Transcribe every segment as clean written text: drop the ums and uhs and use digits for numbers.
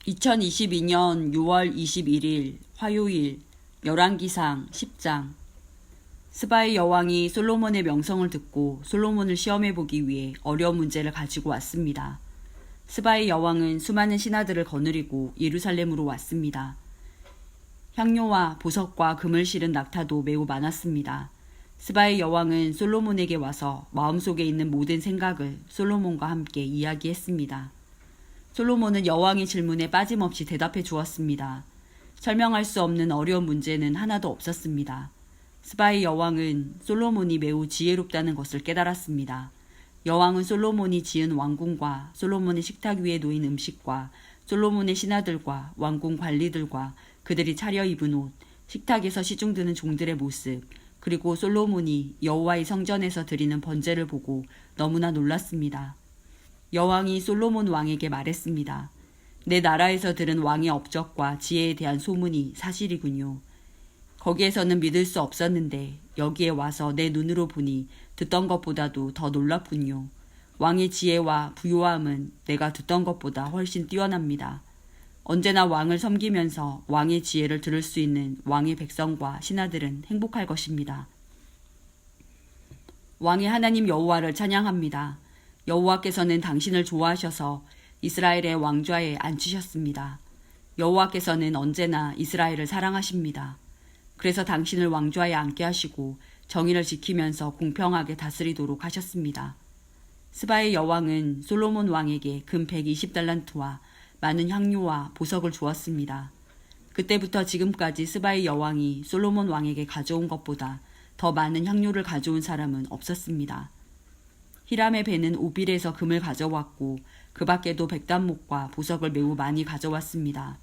2022년 6월 21일 화요일 열왕기상 10장. 스바의 여왕이 솔로몬의 명성을 듣고 솔로몬을 시험해보기 위해 어려운 문제를 가지고 왔습니다. 스바의 여왕은 수많은 신하들을 거느리고 예루살렘으로 왔습니다. 향료와 보석과 금을 실은 낙타도 매우 많았습니다. 스바의 여왕은 솔로몬에게 와서 마음속에 있는 모든 생각을 솔로몬과 함께 이야기했습니다. 솔로몬은 여왕의 질문에 빠짐없이 대답해 주었습니다. 설명할 수 없는 어려운 문제는 하나도 없었습니다. 스바의 여왕은 솔로몬이 매우 지혜롭다는 것을 깨달았습니다. 여왕은 솔로몬이 지은 왕궁과 솔로몬의 식탁 위에 놓인 음식과 솔로몬의 신하들과 왕궁 관리들과 그들이 차려입은 옷, 식탁에서 시중드는 종들의 모습, 그리고 솔로몬이 여호와의 성전에서 드리는 번제를 보고 너무나 놀랐습니다. 여왕이 솔로몬 왕에게 말했습니다. 내 나라에서 들은 왕의 업적과 지혜에 대한 소문이 사실이군요. 거기에서는 믿을 수 없었는데 여기에 와서 내 눈으로 보니 듣던 것보다도 더 놀랍군요. 왕의 지혜와 부요함은 내가 듣던 것보다 훨씬 뛰어납니다. 언제나 왕을 섬기면서 왕의 지혜를 들을 수 있는 왕의 백성과 신하들은 행복할 것입니다. 왕의 하나님 여호와를 찬양합니다. 여호와께서는 당신을 좋아하셔서 이스라엘의 왕좌에 앉히셨습니다. 여호와께서는 언제나 이스라엘을 사랑하십니다. 그래서 당신을 왕좌에 앉게 하시고 정의를 지키면서 공평하게 다스리도록 하셨습니다. 스바의 여왕은 솔로몬 왕에게 금 120달란트와 많은 향료와 보석을 주었습니다. 그때부터 지금까지 스바의 여왕이 솔로몬 왕에게 가져온 것보다 더 많은 향료를 가져온 사람은 없었습니다. 히람의 배는 오빌에서 금을 가져왔고 그 밖에도 백단목과 보석을 매우 많이 가져왔습니다.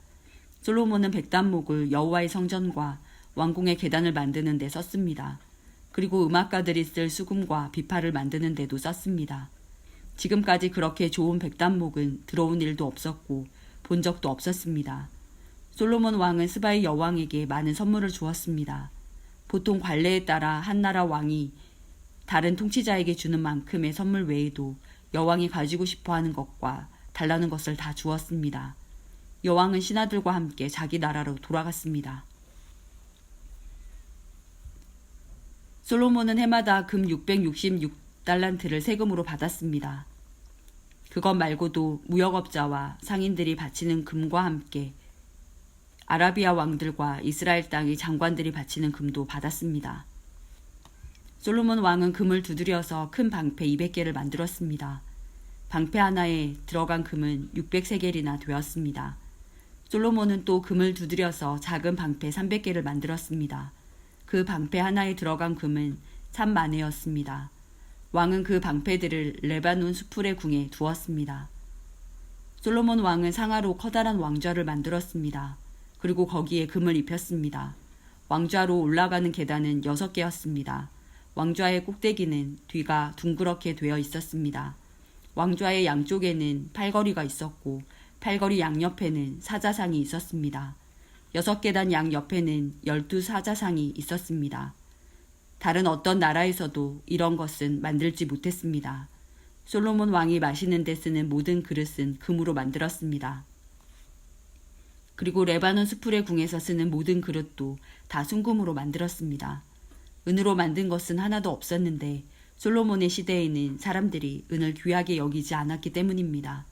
솔로몬은 백단목을 여호와의 성전과 왕궁의 계단을 만드는 데 썼습니다. 그리고 음악가들이 쓸 수금과 비파를 만드는 데도 썼습니다. 지금까지 그렇게 좋은 백단목은 들어온 일도 없었고 본 적도 없었습니다. 솔로몬 왕은 스바의 여왕에게 많은 선물을 주었습니다. 보통 관례에 따라 한 나라 왕이 다른 통치자에게 주는 만큼의 선물 외에도 여왕이 가지고 싶어하는 것과 달라는 것을 다 주었습니다. 여왕은 신하들과 함께 자기 나라로 돌아갔습니다. 솔로몬은 해마다 금 666달란트를 세금으로 받았습니다. 그것 말고도 무역업자와 상인들이 바치는 금과 함께 아라비아 왕들과 이스라엘 땅의 장관들이 바치는 금도 받았습니다. 솔로몬 왕은 금을 두드려서 큰 방패 200개를 만들었습니다. 방패 하나에 들어간 금은 600세겔이나 되었습니다. 솔로몬은 또 금을 두드려서 작은 방패 300개를 만들었습니다. 그 방패 하나에 들어간 금은 참 많이었습니다. 왕은 그 방패들을 레바논 수풀의 궁에 두었습니다. 솔로몬 왕은 상하로 커다란 왕좌를 만들었습니다. 그리고 거기에 금을 입혔습니다. 왕좌로 올라가는 계단은 6개였습니다. 왕좌의 꼭대기는 뒤가 둥그렇게 되어 있었습니다. 왕좌의 양쪽에는 팔걸이가 있었고 팔걸이 양옆에는 사자상이 있었습니다. 6계단 양옆에는 12사자상이 있었습니다. 다른 어떤 나라에서도 이런 것은 만들지 못했습니다. 솔로몬 왕이 마시는 데 쓰는 모든 그릇은 금으로 만들었습니다. 그리고 레바논 수풀의 궁에서 쓰는 모든 그릇도 다 순금으로 만들었습니다. 은으로 만든 것은 하나도 없었는데 솔로몬의 시대에는 사람들이 은을 귀하게 여기지 않았기 때문입니다.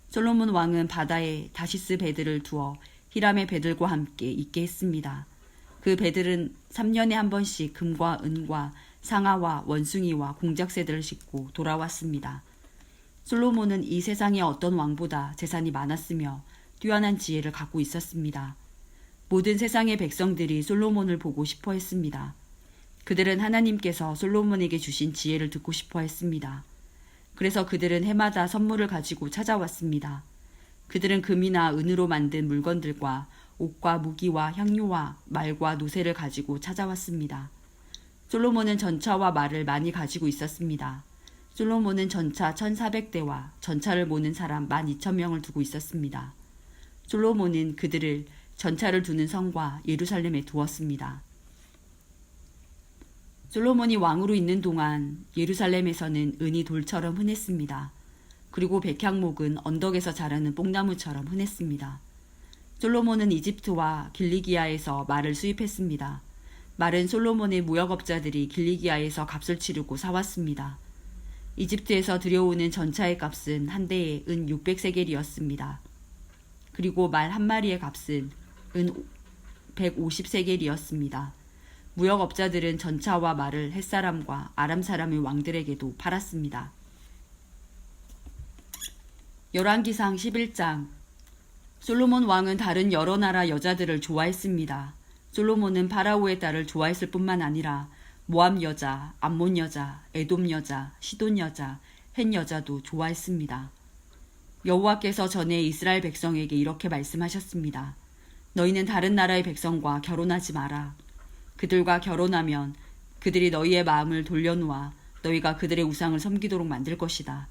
솔로몬 왕은 바다에 다시스 배들을 두어 히람의 배들과 함께 있게 했습니다. 그 배들은 3년에 한 번씩 금과 은과 상아와 원숭이와 공작새들을 싣고 돌아왔습니다. 솔로몬은 이 세상의 어떤 왕보다 재산이 많았으며 뛰어난 지혜를 갖고 있었습니다. 모든 세상의 백성들이 솔로몬을 보고 싶어 했습니다. 그들은 하나님께서 솔로몬에게 주신 지혜를 듣고 싶어 했습니다. 그래서 그들은 해마다 선물을 가지고 찾아왔습니다. 그들은 금이나 은으로 만든 물건들과 옷과 무기와 향료와 말과 노새를 가지고 찾아왔습니다. 솔로몬은 전차와 말을 많이 가지고 있었습니다. 솔로몬은 전차 1400대와 전차를 모는 사람 12,000명을 두고 있었습니다. 솔로몬은 그들을 전차를 두는 성과 예루살렘에 두었습니다. 솔로몬이 왕으로 있는 동안 예루살렘에서는 은이 돌처럼 흔했습니다. 그리고 백향목은 언덕에서 자라는 뽕나무처럼 흔했습니다. 솔로몬은 이집트와 길리기아에서 말을 수입했습니다. 말은 솔로몬의 무역업자들이 길리기아에서 값을 치르고 사왔습니다. 이집트에서 들여오는 전차의 값은 한 대에 은 600세겔이었습니다. 그리고 말 한 마리의 값은 은 150세겔이었습니다. 무역업자들은 전차와 말을 햇사람과 아람 사람의 왕들에게도 팔았습니다. 열왕기상 11장. 솔로몬 왕은 다른 여러 나라 여자들을 좋아했습니다. 솔로몬은 파라오의 딸을 좋아했을 뿐만 아니라 모압 여자, 암몬 여자, 에돔 여자, 시돈 여자, 헷 여자도 좋아했습니다. 여호와께서 전에 이스라엘 백성에게 이렇게 말씀하셨습니다. 너희는 다른 나라의 백성과 결혼하지 마라. 그들과 결혼하면 그들이 너희의 마음을 돌려놓아 너희가 그들의 우상을 섬기도록 만들 것이다.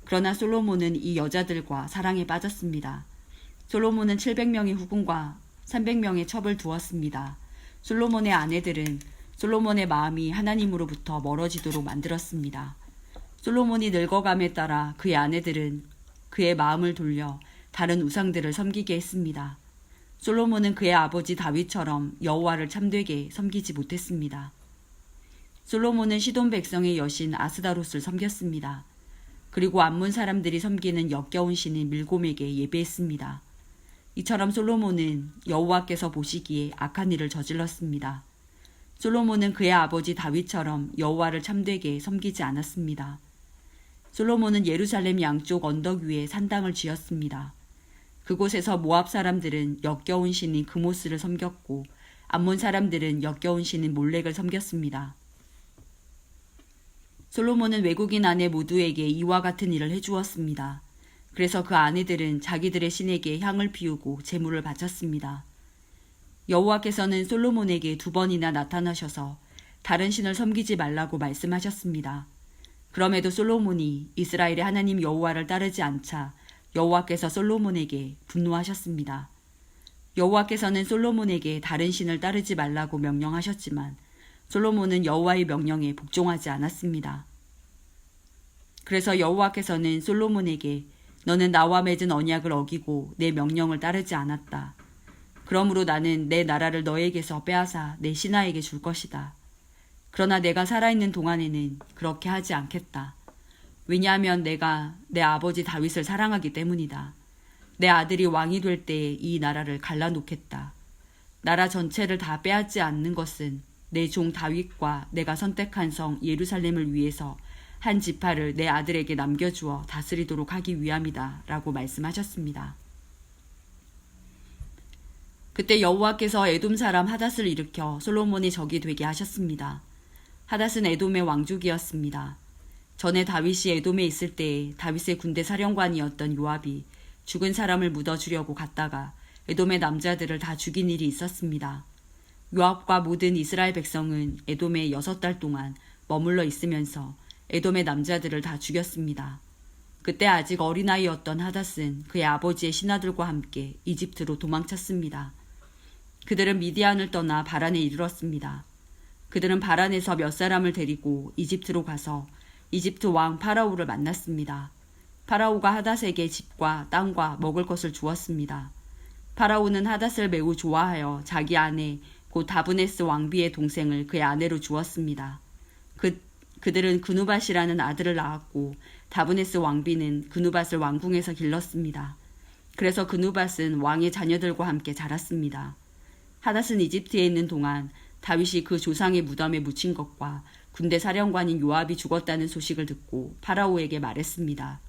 그러나 솔로몬은 이 여자들과 사랑에 빠졌습니다. 솔로몬은 700명의 후궁과 300명의 첩을 두었습니다. 솔로몬의 아내들은 솔로몬의 마음이 하나님으로부터 멀어지도록 만들었습니다. 솔로몬이 늙어감에 따라 그의 아내들은 그의 마음을 돌려 다른 우상들을 섬기게 했습니다. 솔로몬은 그의 아버지 다윗처럼 여호와를 참되게 섬기지 못했습니다. 솔로몬은 시돈 백성의 여신 아스다롯을 섬겼습니다. 그리고 암몬 사람들이 섬기는 역겨운 신인 밀곰에게 예배했습니다. 이처럼 솔로몬은 여호와께서 보시기에 악한 일을 저질렀습니다. 솔로몬은 그의 아버지 다윗처럼 여호와를 참되게 섬기지 않았습니다. 솔로몬은 예루살렘 양쪽 언덕 위에 산당을 지었습니다. 그곳에서 모압 사람들은 역겨운 신인 그모스를 섬겼고 암몬 사람들은 역겨운 신인 몰렉을 섬겼습니다. 솔로몬은 외국인 아내 모두에게 이와 같은 일을 해주었습니다. 그래서 그 아내들은 자기들의 신에게 향을 피우고 제물을 바쳤습니다. 여호와께서는 솔로몬에게 2번이나 나타나셔서 다른 신을 섬기지 말라고 말씀하셨습니다. 그럼에도 솔로몬이 이스라엘의 하나님 여호와를 따르지 않자 여호와께서 솔로몬에게 분노하셨습니다. 여호와께서는 솔로몬에게 다른 신을 따르지 말라고 명령하셨지만 솔로몬은 여호와의 명령에 복종하지 않았습니다. 그래서 여호와께서는 솔로몬에게 너는 나와 맺은 언약을 어기고 내 명령을 따르지 않았다. 그러므로 나는 내 나라를 너에게서 빼앗아 내 신하에게 줄 것이다. 그러나 내가 살아있는 동안에는 그렇게 하지 않겠다. 왜냐하면 내가 내 아버지 다윗을 사랑하기 때문이다. 내 아들이 왕이 될 때에 이 나라를 갈라놓겠다. 나라 전체를 다 빼앗지 않는 것은 내 종 다윗과 내가 선택한 성 예루살렘을 위해서 한 지파를 내 아들에게 남겨주어 다스리도록 하기 위함이다 라고 말씀하셨습니다. 그때 여호와께서 에돔 사람 하닷을 일으켜 솔로몬의 적이 되게 하셨습니다. 하닷은 에돔의 왕족이었습니다. 전에 다윗이 에돔에 있을 때에 다윗의 군대 사령관이었던 요압이 죽은 사람을 묻어주려고 갔다가 에돔의 남자들을 다 죽인 일이 있었습니다. 요압과 모든 이스라엘 백성은 에돔에 6달 동안 머물러 있으면서 에돔의 남자들을 다 죽였습니다. 그때 아직 어린아이였던 하닷은 그의 아버지의 신하들과 함께 이집트로 도망쳤습니다. 그들은 미디안을 떠나 바란에 이르렀습니다. 그들은 바란에서 몇 사람을 데리고 이집트로 가서 이집트 왕 파라오를 만났습니다. 파라오가 하닷에게 집과 땅과 먹을 것을 주었습니다. 파라오는 하닷을 매우 좋아하여 자기 아내 곧 다브네스 왕비의 동생을 그의 아내로 주었습니다. 그들은 그누밧이라는 아들을 낳았고 다브네스 왕비는 그누밧을 왕궁에서 길렀습니다. 그래서 그누밧은 왕의 자녀들과 함께 자랐습니다. 하닷은 이집트에 있는 동안 다윗이 그 조상의 무덤에 묻힌 것과 군대 사령관인 요압이 죽었다는 소식을 듣고 파라오에게 말했습니다.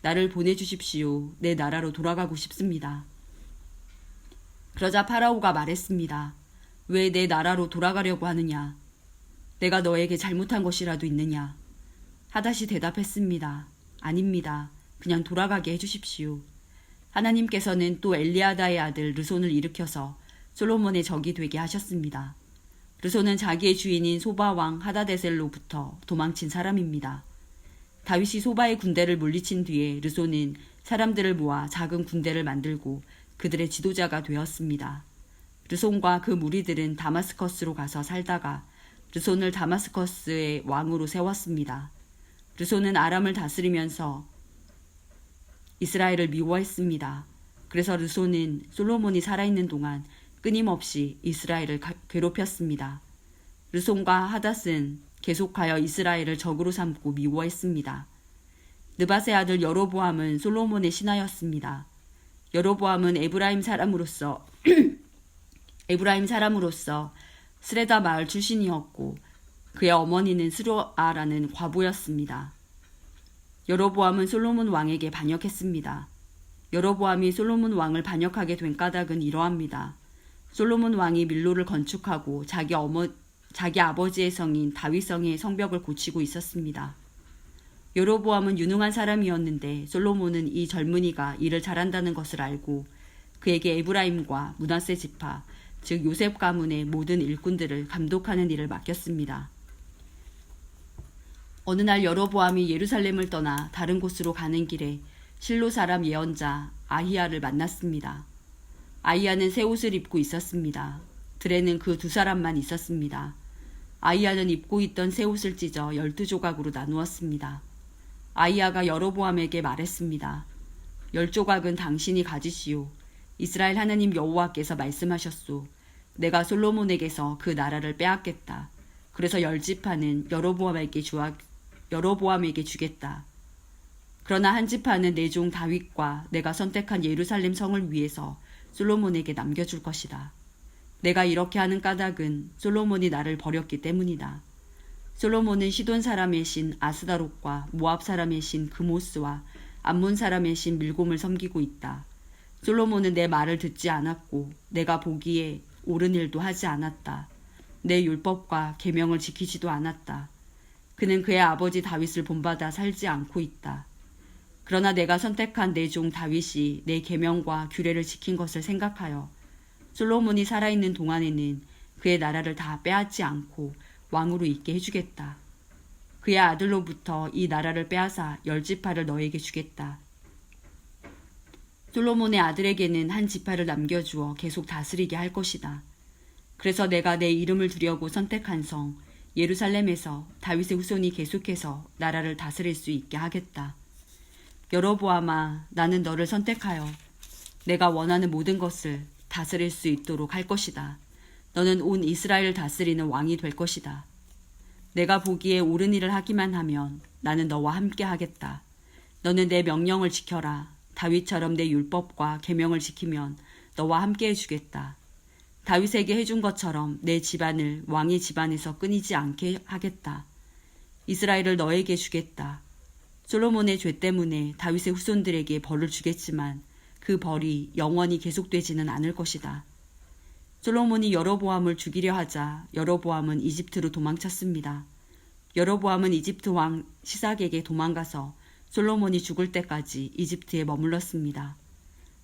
나를 보내주십시오. 내 나라로 돌아가고 싶습니다. 그러자 파라오가 말했습니다. 왜 내 나라로 돌아가려고 하느냐? 내가 너에게 잘못한 것이라도 있느냐? 하닷이 대답했습니다. 아닙니다. 그냥 돌아가게 해주십시오. 하나님께서는 또 엘리아다의 아들 르손을 일으켜서 솔로몬의 적이 되게 하셨습니다. 르손은 자기의 주인인 소바 왕 하다데셀로부터 도망친 사람입니다. 다윗이 소바의 군대를 물리친 뒤에 르손은 사람들을 모아 작은 군대를 만들고 그들의 지도자가 되었습니다. 르손과 그 무리들은 다마스커스로 가서 살다가 르손을 다마스커스의 왕으로 세웠습니다. 르손은 아람을 다스리면서 이스라엘을 미워했습니다. 그래서 르손은 솔로몬이 살아있는 동안 끊임없이 이스라엘을 괴롭혔습니다. 르손과 하닷은 계속하여 이스라엘을 적으로 삼고 미워했습니다. 느밧의 아들 여로보암은 솔로몬의 신하였습니다. 여로보암은 에브라임 사람으로서 스레다 마을 출신이었고 그의 어머니는 스루아라는 과부였습니다. 여로보암은 솔로몬 왕에게 반역했습니다. 여로보암이 솔로몬 왕을 반역하게 된 까닭은 이러합니다. 솔로몬 왕이 밀로를 건축하고 자기 아버지의 성인 다윗성의 성벽을 고치고 있었습니다. 여로보암은 유능한 사람이었는데 솔로몬은 이 젊은이가 일을 잘한다는 것을 알고 그에게 에브라임과 므낫세 지파, 즉 요셉 가문의 모든 일꾼들을 감독하는 일을 맡겼습니다. 어느 날 여로보암이 예루살렘을 떠나 다른 곳으로 가는 길에 실로 사람 예언자 아히야를 만났습니다. 아히야는 새 옷을 입고 있었습니다. 들에는 그 두 사람만 있었습니다. 아히야는 입고 있던 새 옷을 찢어 12조각으로 나누었습니다. 아히야가 여로보암에게 말했습니다. 10조각은 당신이 가지시오. 이스라엘 하나님 여호와께서 말씀하셨소. 내가 솔로몬에게서 그 나라를 빼앗겠다. 그래서 10지파는 여로보암에게 주겠다. 그러나 한 지파는 내 종 다윗과 내가 선택한 예루살렘 성을 위해서 솔로몬에게 남겨줄 것이다. 내가 이렇게 하는 까닭은 솔로몬이 나를 버렸기 때문이다. 솔로몬은 시돈 사람의 신 아스다롯과 모압 사람의 신 그모스와 암몬 사람의 신 밀곰을 섬기고 있다. 솔로몬은 내 말을 듣지 않았고 내가 보기에 옳은 일도 하지 않았다. 내 율법과 계명을 지키지도 않았다. 그는 그의 아버지 다윗을 본받아 살지 않고 있다. 그러나 내가 선택한 내 종 다윗이 내 계명과 규례를 지킨 것을 생각하여 솔로몬이 살아있는 동안에는 그의 나라를 다 빼앗지 않고 왕으로 있게 해주겠다. 그의 아들로부터 이 나라를 빼앗아 10지파를 너에게 주겠다. 솔로몬의 아들에게는 한 지파를 남겨주어 계속 다스리게 할 것이다. 그래서 내가 내 이름을 두려고 선택한 성 예루살렘에서 다윗의 후손이 계속해서 나라를 다스릴 수 있게 하겠다. 여로보암아, 나는 너를 선택하여 내가 원하는 모든 것을 다스릴 수 있도록 할 것이다. 너는 온 이스라엘을 다스리는 왕이 될 것이다. 내가 보기에 옳은 일을 하기만 하면 나는 너와 함께 하겠다. 너는 내 명령을 지켜라. 다윗처럼 내 율법과 계명을 지키면 너와 함께 해주겠다. 다윗에게 해준 것처럼 내 집안을 왕의 집안에서 끊이지 않게 하겠다. 이스라엘을 너에게 주겠다. 솔로몬의 죄 때문에 다윗의 후손들에게 벌을 주겠지만 그 벌이 영원히 계속되지는 않을 것이다. 솔로몬이 여로보암을 죽이려 하자 여로보암은 이집트로 도망쳤습니다. 여로보암은 이집트 왕 시삭에게 도망가서 솔로몬이 죽을 때까지 이집트에 머물렀습니다.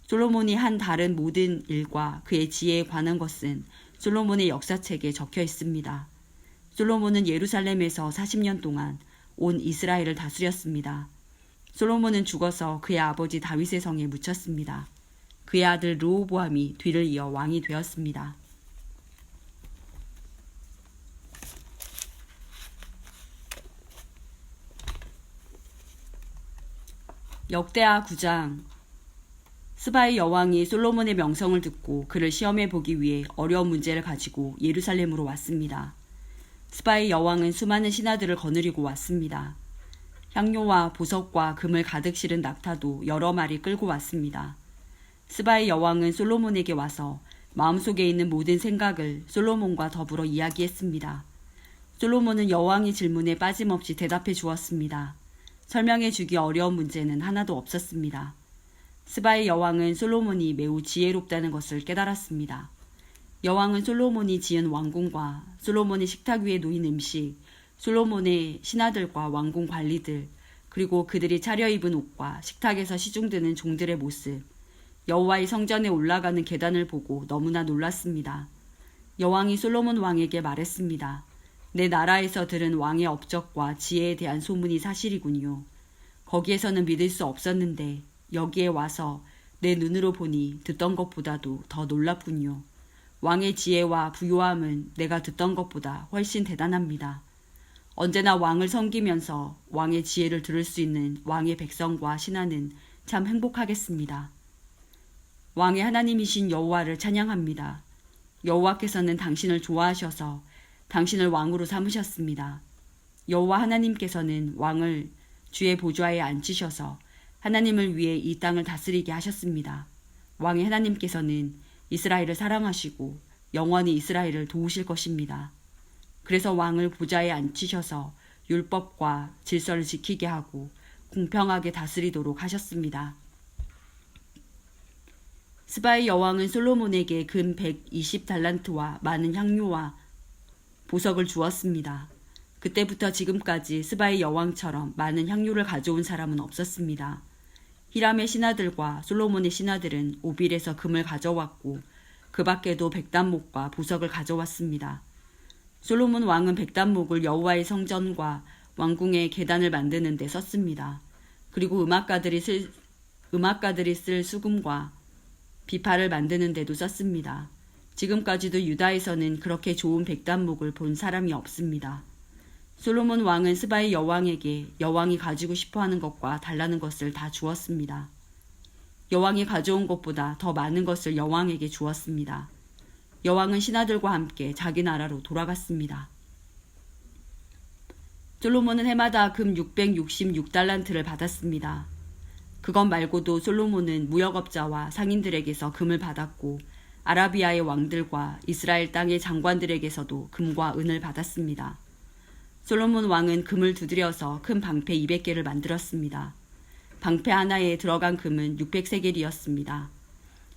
솔로몬이 한 다른 모든 일과 그의 지혜에 관한 것은 솔로몬의 역사책에 적혀 있습니다. 솔로몬은 예루살렘에서 40년 동안 온 이스라엘을 다스렸습니다. 솔로몬은 죽어서 그의 아버지 다윗의 성에 묻혔습니다. 그의 아들 르호보암이 뒤를 이어 왕이 되었습니다. 역대하 9장. 스바의 여왕이 솔로몬의 명성을 듣고 그를 시험해 보기 위해 어려운 문제를 가지고 예루살렘으로 왔습니다. 스바의 여왕은 수많은 신하들을 거느리고 왔습니다. 향료와 보석과 금을 가득 실은 낙타도 여러 마리 끌고 왔습니다. 스바의 여왕은 솔로몬에게 와서 마음속에 있는 모든 생각을 솔로몬과 더불어 이야기했습니다. 솔로몬은 여왕의 질문에 빠짐없이 대답해 주었습니다. 설명해 주기 어려운 문제는 하나도 없었습니다. 스바의 여왕은 솔로몬이 매우 지혜롭다는 것을 깨달았습니다. 여왕은 솔로몬이 지은 왕궁과 솔로몬의 식탁 위에 놓인 음식, 솔로몬의 신하들과 왕궁 관리들, 그리고 그들이 차려입은 옷과 식탁에서 시중드는 종들의 모습, 여호와의 성전에 올라가는 계단을 보고 너무나 놀랐습니다. 여왕이 솔로몬 왕에게 말했습니다. 내 나라에서 들은 왕의 업적과 지혜에 대한 소문이 사실이군요. 거기에서는 믿을 수 없었는데 여기에 와서 내 눈으로 보니 듣던 것보다도 더 놀랍군요. 왕의 지혜와 부요함은 내가 듣던 것보다 훨씬 대단합니다. 언제나 왕을 섬기면서 왕의 지혜를 들을 수 있는 왕의 백성과 신하는 참 행복하겠습니다. 왕의 하나님이신 여호와를 찬양합니다. 여호와께서는 당신을 좋아하셔서 당신을 왕으로 삼으셨습니다. 여호와 하나님께서는 왕을 주의 보좌에 앉히셔서 하나님을 위해 이 땅을 다스리게 하셨습니다. 왕의 하나님께서는 이스라엘을 사랑하시고 영원히 이스라엘을 도우실 것입니다. 그래서 왕을 보좌에 앉히셔서 율법과 질서를 지키게 하고 공평하게 다스리도록 하셨습니다. 스바의 여왕은 솔로몬에게 금 120달란트와 많은 향료와 보석을 주었습니다. 그때부터 지금까지 스바의 여왕처럼 많은 향료를 가져온 사람은 없었습니다. 히람의 신하들과 솔로몬의 신하들은 오빌에서 금을 가져왔고 그 밖에도 백단목과 보석을 가져왔습니다. 솔로몬 왕은 백단목을 여호와의 성전과 왕궁의 계단을 만드는 데 썼습니다. 그리고 음악가들이 쓸 수금과 비파를 만드는 데도 썼습니다. 지금까지도 유다에서는 그렇게 좋은 백단목을 본 사람이 없습니다. 솔로몬 왕은 스바의 여왕에게 여왕이 가지고 싶어하는 것과 달라는 것을 다 주었습니다. 여왕이 가져온 것보다 더 많은 것을 여왕에게 주었습니다. 여왕은 신하들과 함께 자기 나라로 돌아갔습니다. 솔로몬은 해마다 금 666달란트를 받았습니다. 그것 말고도 솔로몬은 무역업자와 상인들에게서 금을 받았고 아라비아의 왕들과 이스라엘 땅의 장관들에게서도 금과 은을 받았습니다. 솔로몬 왕은 금을 두드려서 큰 방패 200개를 만들었습니다. 방패 하나에 들어간 금은 600세겔이었습니다.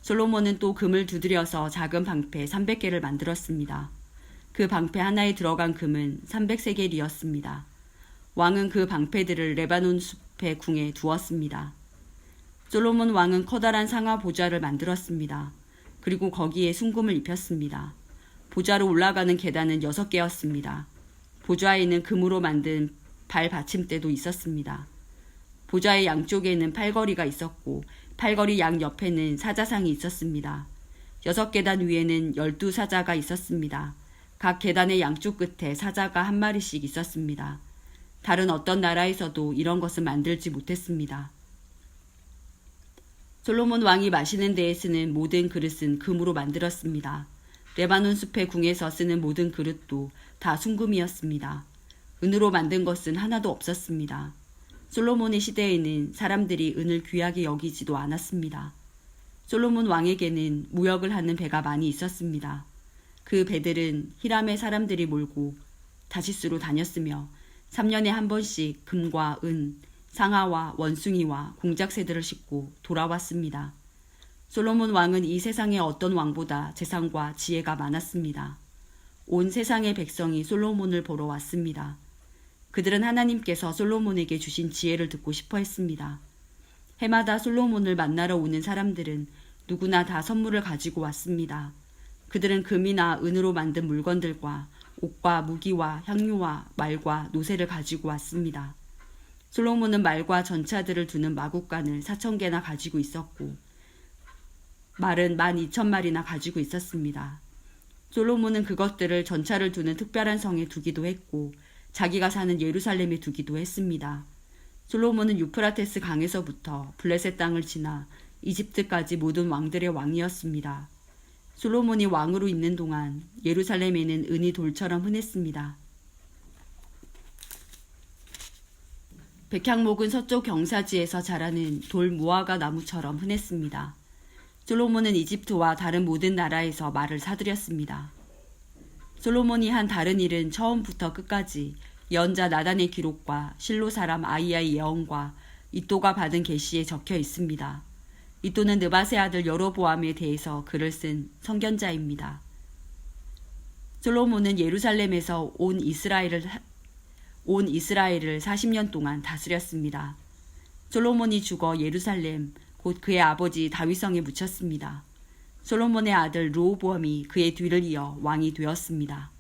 솔로몬은 또 금을 두드려서 작은 방패 300개를 만들었습니다. 그 방패 하나에 들어간 금은 300세겔이었습니다. 왕은 그 방패들을 레바논 숲의 궁에 두었습니다. 솔로몬 왕은 커다란 상하 보좌를 만들었습니다. 그리고 거기에 순금을 입혔습니다. 보좌로 올라가는 계단은 6개였습니다. 보좌에는 금으로 만든 발 받침대도 있었습니다. 보좌의 양쪽에는 팔걸이가 있었고 팔걸이 양 옆에는 사자상이 있었습니다. 6계단 위에는 12사자가 있었습니다. 각 계단의 양쪽 끝에 사자가 한 마리씩 있었습니다. 다른 어떤 나라에서도 이런 것을 만들지 못했습니다. 솔로몬 왕이 마시는 데에 쓰는 모든 그릇은 금으로 만들었습니다. 레바논 숲의 궁에서 쓰는 모든 그릇도 다 순금이었습니다. 은으로 만든 것은 하나도 없었습니다. 솔로몬의 시대에는 사람들이 은을 귀하게 여기지도 않았습니다. 솔로몬 왕에게는 무역을 하는 배가 많이 있었습니다. 그 배들은 히람의 사람들이 몰고 다시스로 다녔으며 3년에 한 번씩 금과 은, 상아와 원숭이와 공작새들을 싣고 돌아왔습니다. 솔로몬 왕은 이 세상의 어떤 왕보다 재산과 지혜가 많았습니다. 온 세상의 백성이 솔로몬을 보러 왔습니다. 그들은 하나님께서 솔로몬에게 주신 지혜를 듣고 싶어 했습니다. 해마다 솔로몬을 만나러 오는 사람들은 누구나 다 선물을 가지고 왔습니다. 그들은 금이나 은으로 만든 물건들과 옷과 무기와 향료와 말과 노새를 가지고 왔습니다. 솔로몬은 말과 전차들을 두는 마국간을 4,000개나 가지고 있었고 말은 12,000마리나 가지고 있었습니다. 솔로몬은 그것들을 전차를 두는 특별한 성에 두기도 했고 자기가 사는 예루살렘에 두기도 했습니다. 솔로몬은 유프라테스 강에서부터 블레셋 땅을 지나 이집트까지 모든 왕들의 왕이었습니다. 솔로몬이 왕으로 있는 동안 예루살렘에는 은이 돌처럼 흔했습니다. 백향목은 서쪽 경사지에서 자라는 돌 무화과 나무처럼 흔했습니다. 솔로몬은 이집트와 다른 모든 나라에서 말을 사들였습니다. 솔로몬이 한 다른 일은 처음부터 끝까지 예언자 나단의 기록과 실로 사람 아이야의 예언과 이또가 받은 계시에 적혀 있습니다. 이또는 느밧의 아들 여로보암에 대해서 글을 쓴 선견자입니다. 솔로몬은 예루살렘에서 온 이스라엘을 40년 동안 다스렸습니다. 솔로몬이 죽어 예루살렘 곧 그의 아버지 다윗성에 묻혔습니다. 솔로몬의 아들 르호보암이 그의 뒤를 이어 왕이 되었습니다.